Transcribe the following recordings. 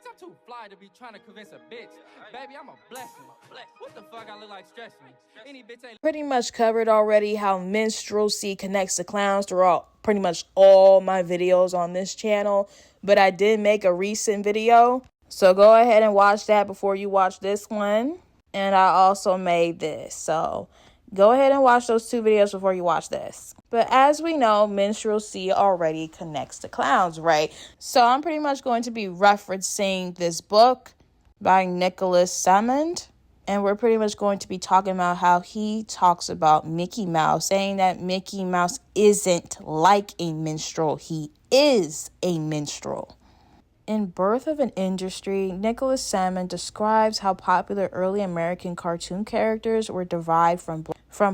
Bitch, I'm too fly to be trying to convince a bitch. Baby, I'm a blessing. What the fuck I look like stressing me? Any bitch ain't Pretty much covered already how minstrelsy connects to clowns throughout pretty much all my videos on this channel. But I did make a recent video, so go ahead and watch that before you watch this one. And I also made this, so go ahead and watch those two videos before you watch this. But as we know, minstrelsy already connects to clowns, right? So I'm pretty much going to be referencing this book by Nicholas Sammond. And we're pretty much going to be talking about how he talks about Mickey Mouse, saying that Mickey Mouse isn't like a minstrel. He is a minstrel. In Birth of an Industry, Nicholas Sammond describes how popular early American cartoon characters were derived from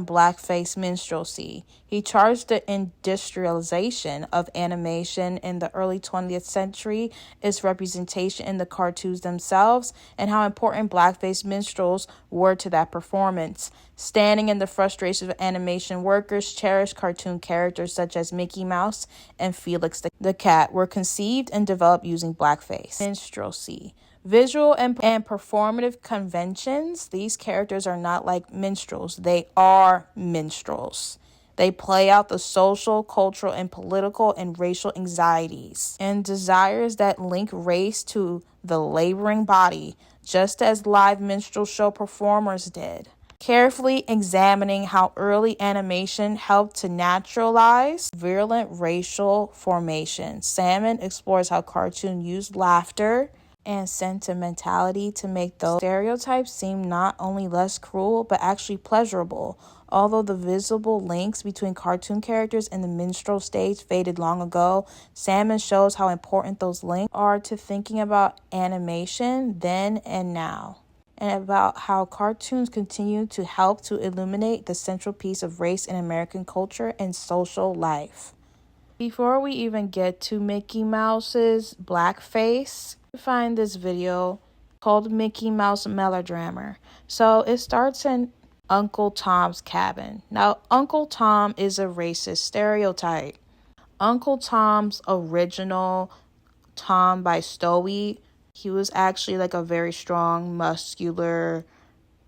blackface minstrelsy. He charged the industrialization of animation in the early 20th century, its representation in the cartoons themselves, and how important blackface minstrels were to that performance. Standing in the frustration of animation workers, cherished cartoon characters such as Mickey Mouse and Felix the Cat were conceived and developed using blackface minstrelsy. Visual and performative conventions, these characters are not like minstrels. They are minstrels. They play out the social, cultural, and political and racial anxieties and desires that link race to the laboring body, just as live minstrel show performers did. Carefully examining how early animation helped to naturalize virulent racial formation, Sammond explores how cartoons used laughter and sentimentality to make those stereotypes seem not only less cruel, but actually pleasurable. Although the visible links between cartoon characters and the minstrel stage faded long ago, Sammond shows how important those links are to thinking about animation then and now, and about how cartoons continue to help to illuminate the central piece of race in American culture and social life. Before we even get to Mickey Mouse's blackface, find this video called Mickey Mouse Melodrama. So it starts in Uncle Tom's cabin. Now, Uncle Tom is a racist stereotype. Uncle Tom's original Tom by Stowe, he was actually like a very strong, muscular,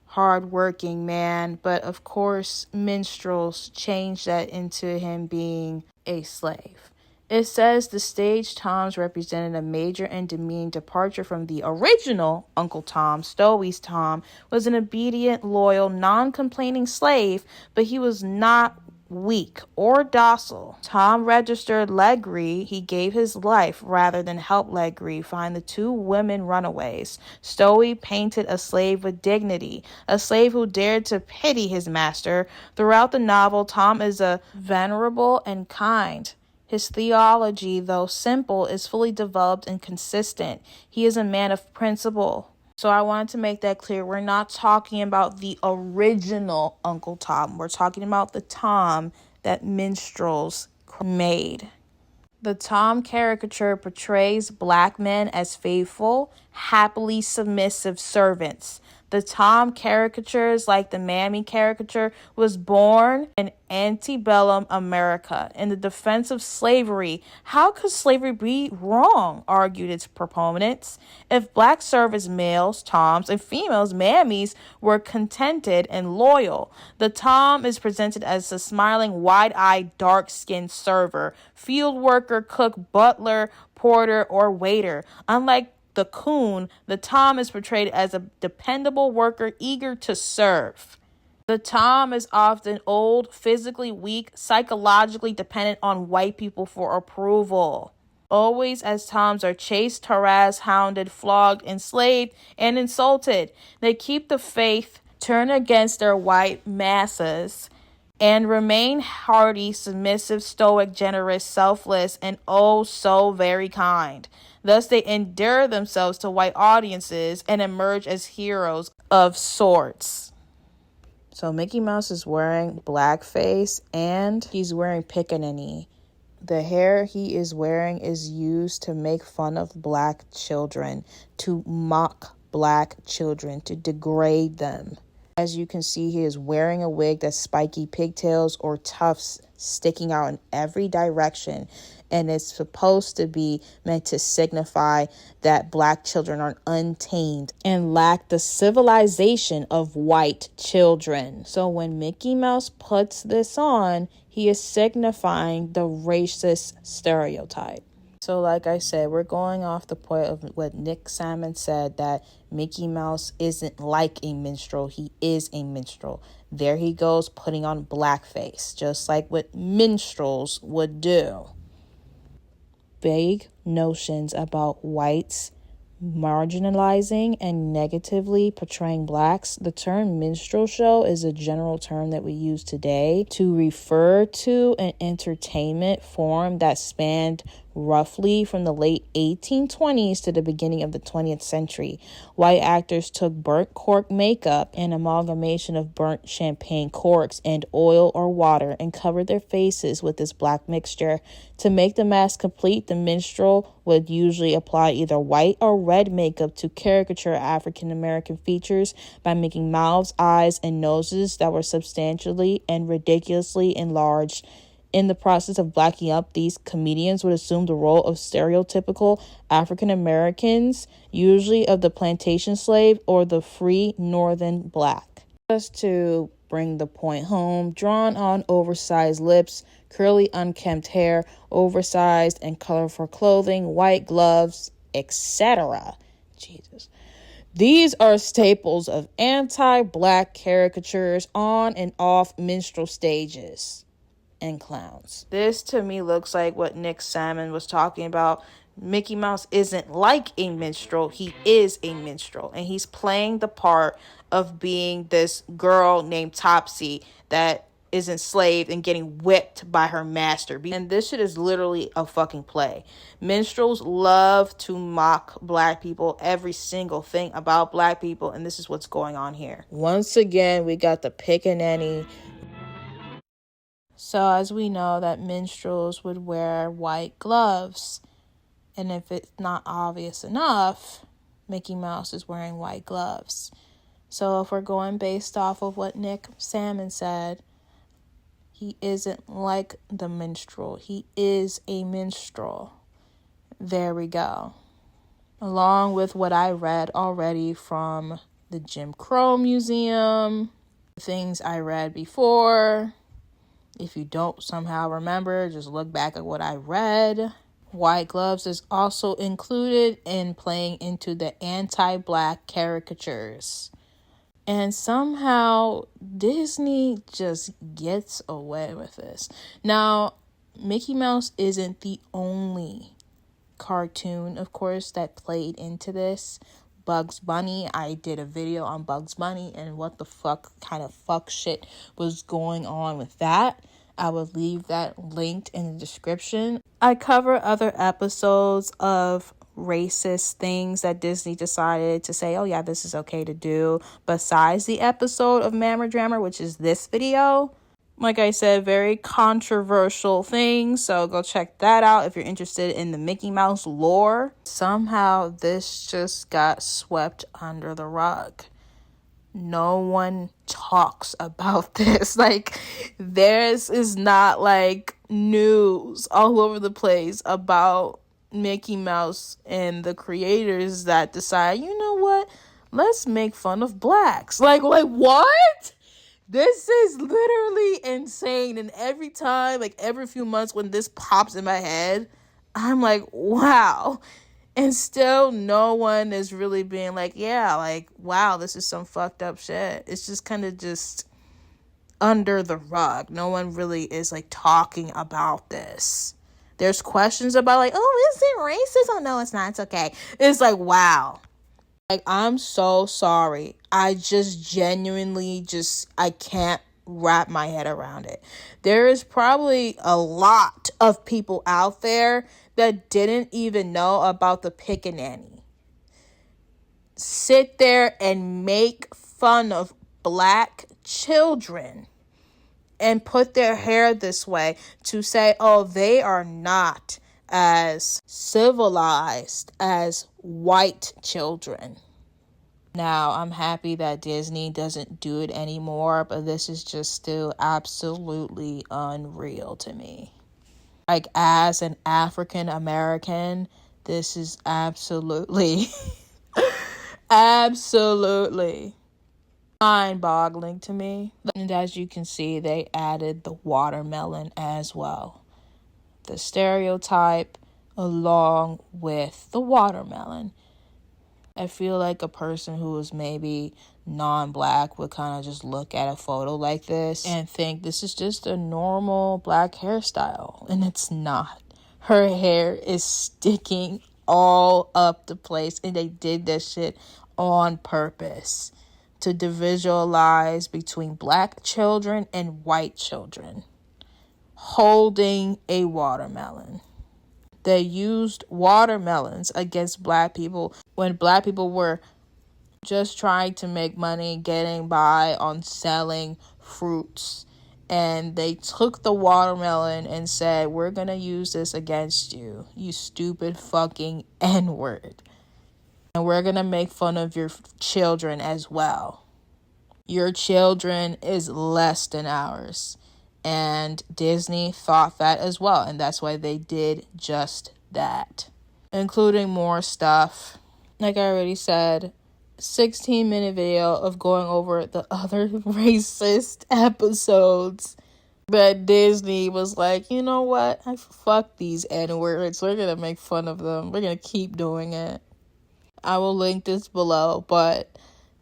hardworking man. But of course, minstrels changed that into him being a slave. It says the stage Toms represented a major and demeaning departure from the original Uncle Tom. Stowe's Tom was an obedient, loyal, non-complaining slave, but he was not weak or docile. Tom registered Legree. He gave his life rather than help Legree find the two women runaways. Stowe painted a slave with dignity, a slave who dared to pity his master. Throughout the novel, Tom is a venerable and kind. His theology, though simple, is fully developed and consistent. He is a man of principle. So I wanted to make that clear. We're not talking about the original Uncle Tom. We're talking about the Tom that minstrels made. The Tom caricature portrays black men as faithful, happily submissive servants. The Tom caricatures, like the Mammy caricature, was born in antebellum America in the defense of slavery. How could slavery be wrong? Argued its proponents. If black servants, males, Toms, and females, Mammies, were contented and loyal, the Tom is presented as a smiling, wide-eyed, dark-skinned server, field worker, cook, butler, porter, or waiter. Unlike the coon, the Tom is portrayed as a dependable worker eager to serve. The Tom is often old, physically weak, psychologically dependent on white people for approval. Always as Toms are chased, harassed, hounded, flogged, enslaved, and insulted. They keep the faith, turn against their white masses, and remain hardy, submissive, stoic, generous, selfless, and oh so very kind. Thus, they endear themselves to white audiences and emerge as heroes of sorts. So Mickey Mouse is wearing blackface and he's wearing pickaninny. The hair he is wearing is used to make fun of black children, to mock black children, to degrade them. As you can see, he is wearing a wig that's spiky pigtails or tufts sticking out in every direction. and it's supposed to be meant to signify that black children are untamed and lack the civilization of white children. So when Mickey Mouse puts this on, he is signifying the racist stereotype. So like I said, we're going off the point of what Nick Sammond said, that Mickey Mouse isn't like a minstrel, he is a minstrel. There he goes putting on blackface, just like what minstrels would do. Vague notions about whites marginalizing and negatively portraying blacks. The term minstrel show is a general term that we use today to refer to an entertainment form that spanned roughly from the late 1820s to the beginning of the 20th century. White actors took burnt cork makeup, an amalgamation of burnt champagne corks and oil or water, and covered their faces with this black mixture. To make the mask complete, the minstrel would usually apply either white or red makeup to caricature African American features by making mouths, eyes, and noses that were substantially and ridiculously enlarged. In the process of blacking up, these comedians would assume the role of stereotypical African Americans, usually of the plantation slave or the free northern black. Just to bring the point home, drawn on oversized lips, curly unkempt hair, oversized and colorful clothing, white gloves, etc. Jesus. These are staples of anti-black caricatures on and off minstrel stages and clowns. This to me looks like what Nick Sammond was talking about. Mickey Mouse isn't like a minstrel, he is a minstrel, and he's playing the part of being this girl named Topsy that is enslaved and getting whipped by her master. And this shit is literally a fucking play. Minstrels love to mock black people, every single thing about black people, and this is what's going on here. Once again, we got the pickaninny. So as we know that minstrels would wear white gloves, and if it's not obvious enough, Mickey Mouse is wearing white gloves. So if we're going based off of what Nick Sammond said, he isn't like the minstrel. He is a minstrel. There we go. Along with what I read already from the Jim Crow Museum, things I read before. If you don't somehow remember, just look back at what I read. White gloves is also included in playing into the anti-black caricatures. And somehow Disney just gets away with this. Now, Mickey Mouse isn't the only cartoon, of course, that played into this. Bugs Bunny, I did a video on Bugs Bunny and what the fuck kind of fuck shit was going on with that. I will leave that linked in the description. I cover other episodes of racist things that Disney decided to say, oh yeah, this is okay to do, besides the episode of Mammer Jammer, which is this video. Like I said, very controversial things, so go check that out if you're interested in the Mickey Mouse lore. Somehow this just got swept under the rug. No one talks about this. Like, this is not like news all over the place about Mickey Mouse and the creators that decide, you know what, let's make fun of blacks. Like what? This is literally insane. And every time, like every few months when this pops in my head, I'm like, wow. And still no one is really being like, yeah, like, wow, this is some fucked up shit. It's just kind of just under the rug. No one really is like talking about this. There's questions about like, oh, is it racist? Oh, no, it's not. It's okay. It's like, wow. Like, I'm so sorry. I just genuinely I can't wrap my head around it. There is probably a lot of people out there that didn't even know about the pickaninny. Sit there and make fun of black children and put their hair this way to say, oh, they are not as civilized as white children. Now, I'm happy that Disney doesn't do it anymore, but this is just still absolutely unreal to me. Like, as an African American, this is absolutely, absolutely mind-boggling to me. And as you can see, they added the watermelon as well. The stereotype along with the watermelon. I feel like a person who is maybe non-black would kind of just look at a photo like this and think this is just a normal black hairstyle, and it's not. Her hair is sticking all up the place, and they did this shit on purpose to visualize between black children and white children holding a watermelon. They used watermelons against black people when black people were just trying to make money, getting by on selling fruits. And they took the watermelon and said, we're going to use this against you, you stupid fucking N-word. And we're going to make fun of your children as well. Your children is less than ours. And Disney thought that as well. And that's why they did just that. Including more stuff. Like I already said, 16-minute video of going over the other racist episodes. But Disney was like, you know what? Fuck these N-words. We're going to make fun of them. We're going to keep doing it. I will link this below, but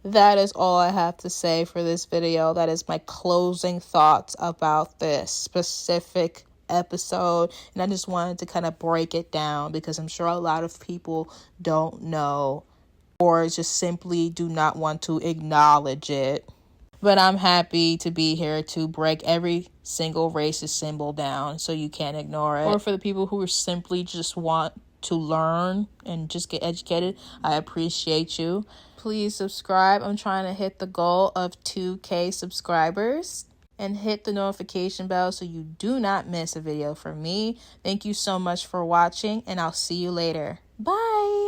that is all I have to say for this video. That is my closing thoughts about this specific episode. And I just wanted to kind of break it down because I'm sure a lot of people don't know or just simply do not want to acknowledge it. But I'm happy to be here to break every single racist symbol down so you can't ignore it. Or for the people who simply just want to learn and just get educated, I appreciate you. Please subscribe. I'm trying to hit the goal of 2K subscribers. And hit the notification bell so you do not miss a video from me. Thank you so much for watching, and I'll see you later. Bye!